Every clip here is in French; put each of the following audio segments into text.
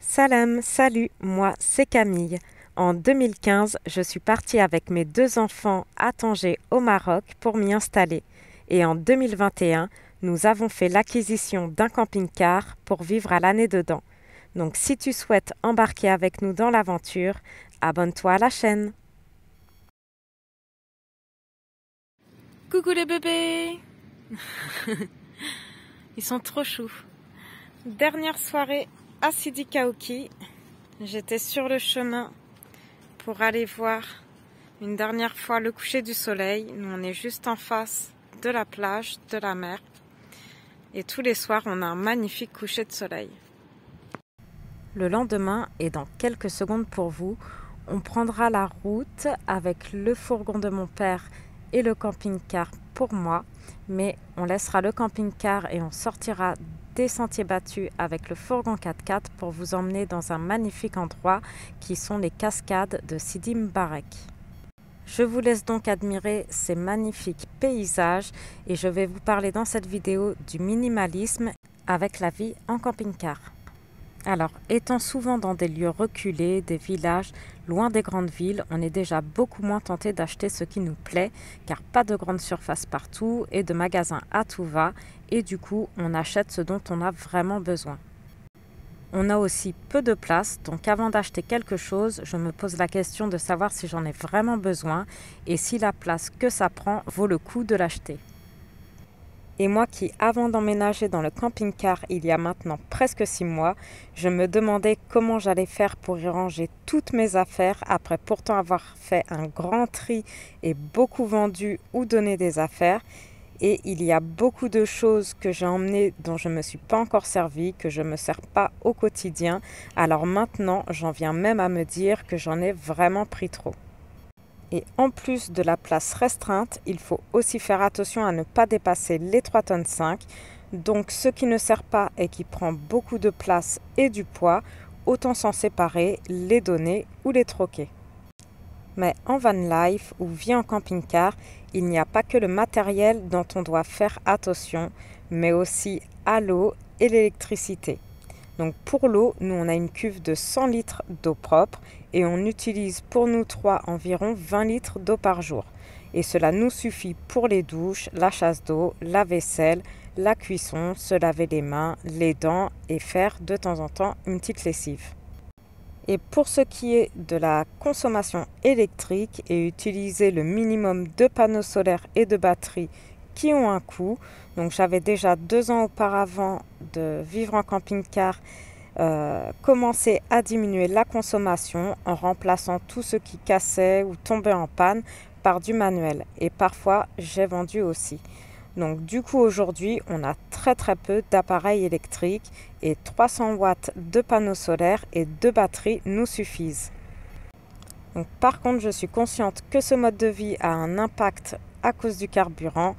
Salam, salut, moi c'est Camille. En 2015, je suis partie avec mes deux enfants à Tanger au Maroc pour m'y installer. Et en 2021, nous avons fait l'acquisition d'un camping-car pour vivre à l'année dedans. Donc si tu souhaites embarquer avec nous dans l'aventure, abonne-toi à la chaîne. Coucou les bébés. Ils sont trop choux. Dernière soirée à Sidi Kaouki. J'étais sur le chemin pour aller voir une dernière fois le coucher du soleil. Nous, on est juste en face de la plage, de la mer. Et tous les soirs, on a un magnifique coucher de soleil. Le lendemain, et dans quelques secondes pour vous, on prendra la route avec le fourgon de mon père et le camping-car pour moi. Mais on laissera le camping-car et on sortira des sentiers battus avec le fourgon 4x4 pour vous emmener dans un magnifique endroit qui sont les cascades de Sidi Mbarek. Je vous laisse donc admirer ces magnifiques paysages et je vais vous parler dans cette vidéo du minimalisme avec la vie en camping-car. Alors, étant souvent dans des lieux reculés, des villages, loin des grandes villes, on est déjà beaucoup moins tenté d'acheter ce qui nous plaît, car pas de grandes surfaces partout et de magasins à tout va, et du coup, on achète ce dont on a vraiment besoin. On a aussi peu de place, donc avant d'acheter quelque chose, je me pose la question de savoir si j'en ai vraiment besoin et si la place que ça prend vaut le coup de l'acheter. Et moi qui, avant d'emménager dans le camping-car il y a maintenant presque 6 mois, je me demandais comment j'allais faire pour y ranger toutes mes affaires après pourtant avoir fait un grand tri et beaucoup vendu ou donné des affaires. Et il y a beaucoup de choses que j'ai emmenées dont je ne me suis pas encore servi, que je ne me sers pas au quotidien. Alors maintenant, j'en viens même à me dire que j'en ai vraiment pris trop. Et en plus de la place restreinte, il faut aussi faire attention à ne pas dépasser les 3,5 tonnes. Donc ce qui ne sert pas et qui prend beaucoup de place et du poids, autant s'en séparer, les donner ou les troquer. Mais en van life ou vie en camping-car, il n'y a pas que le matériel dont on doit faire attention, mais aussi à l'eau et l'électricité. Donc pour l'eau, nous on a une cuve de 100 litres d'eau propre et on utilise pour nous trois environ 20 litres d'eau par jour. Et cela nous suffit pour les douches, la chasse d'eau, la vaisselle, la cuisson, se laver les mains, les dents et faire de temps en temps une petite lessive. Et pour ce qui est de la consommation électrique et utiliser le minimum de panneaux solaires et de batteries qui ont un coût. Donc j'avais déjà 2 ans auparavant de vivre en camping-car commencé à diminuer la consommation en remplaçant tout ce qui cassait ou tombait en panne par du manuel. Et parfois j'ai vendu aussi. Donc du coup aujourd'hui on a très peu d'appareils électriques et 300 watts de panneaux solaires et 2 batteries nous suffisent. Donc, par contre je suis consciente que ce mode de vie a un impact à cause du carburant.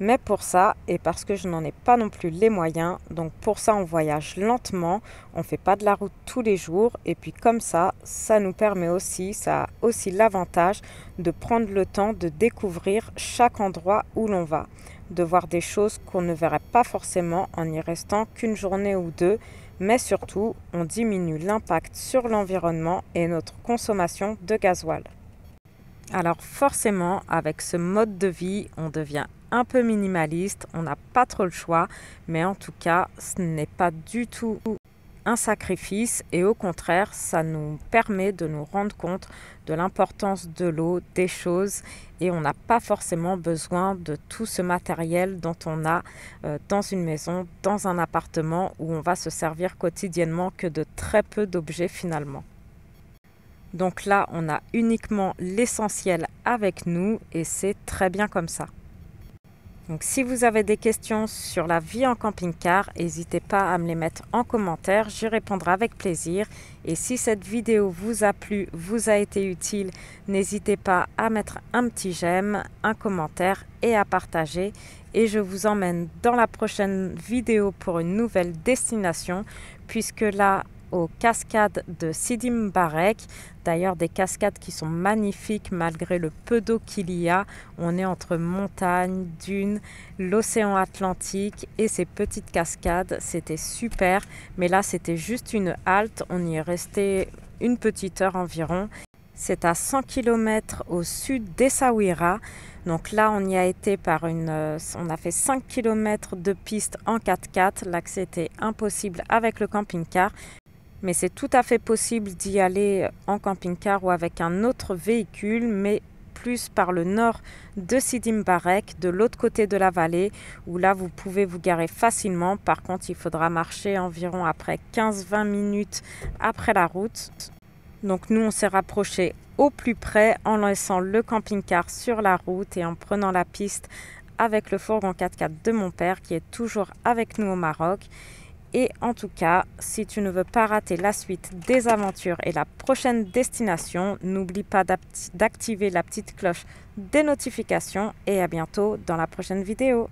Mais pour ça, et parce que je n'en ai pas non plus les moyens, donc pour ça on voyage lentement, on ne fait pas de la route tous les jours, et puis comme ça nous permet aussi, ça a aussi l'avantage de prendre le temps de découvrir chaque endroit où l'on va, de voir des choses qu'on ne verrait pas forcément en y restant qu'une journée ou deux, mais surtout on diminue l'impact sur l'environnement et notre consommation de gasoil. Alors forcément, avec ce mode de vie, on devient un peu minimaliste, on n'a pas trop le choix, mais en tout cas, ce n'est pas du tout un sacrifice et au contraire, ça nous permet de nous rendre compte de l'importance de l'eau, des choses et on n'a pas forcément besoin de tout ce matériel dont on a dans une maison, dans un appartement où on va se servir quotidiennement que de très peu d'objets finalement. Donc là, on a uniquement l'essentiel avec nous et c'est très bien comme ça. Donc si vous avez des questions sur la vie en camping-car, n'hésitez pas à me les mettre en commentaire, j'y répondrai avec plaisir. Et si cette vidéo vous a plu, vous a été utile, n'hésitez pas à mettre un petit j'aime, un commentaire et à partager. Et je vous emmène dans la prochaine vidéo pour une nouvelle destination, puisque là, aux cascades de Sidi Mbarek. D'ailleurs, des cascades qui sont magnifiques malgré le peu d'eau qu'il y a. On est entre montagnes, dunes, l'océan Atlantique et ces petites cascades. C'était super, mais là c'était juste une halte. On y est resté une petite heure environ. C'est à 100 km au sud d'Essaouira. Donc là, on y a été on a fait 5 km de piste en 4x4. L'accès était impossible avec le camping-car. Mais c'est tout à fait possible d'y aller en camping-car ou avec un autre véhicule, mais plus par le nord de Sidi Mbarek, de l'autre côté de la vallée, où là vous pouvez vous garer facilement. Par contre, il faudra marcher environ après 15-20 minutes après la route. Donc nous, on s'est rapproché au plus près en laissant le camping-car sur la route et en prenant la piste avec le fourgon 4x4 de mon père qui est toujours avec nous au Maroc. Et en tout cas, si tu ne veux pas rater la suite des aventures et la prochaine destination, n'oublie pas d'activer la petite cloche des notifications et à bientôt dans la prochaine vidéo.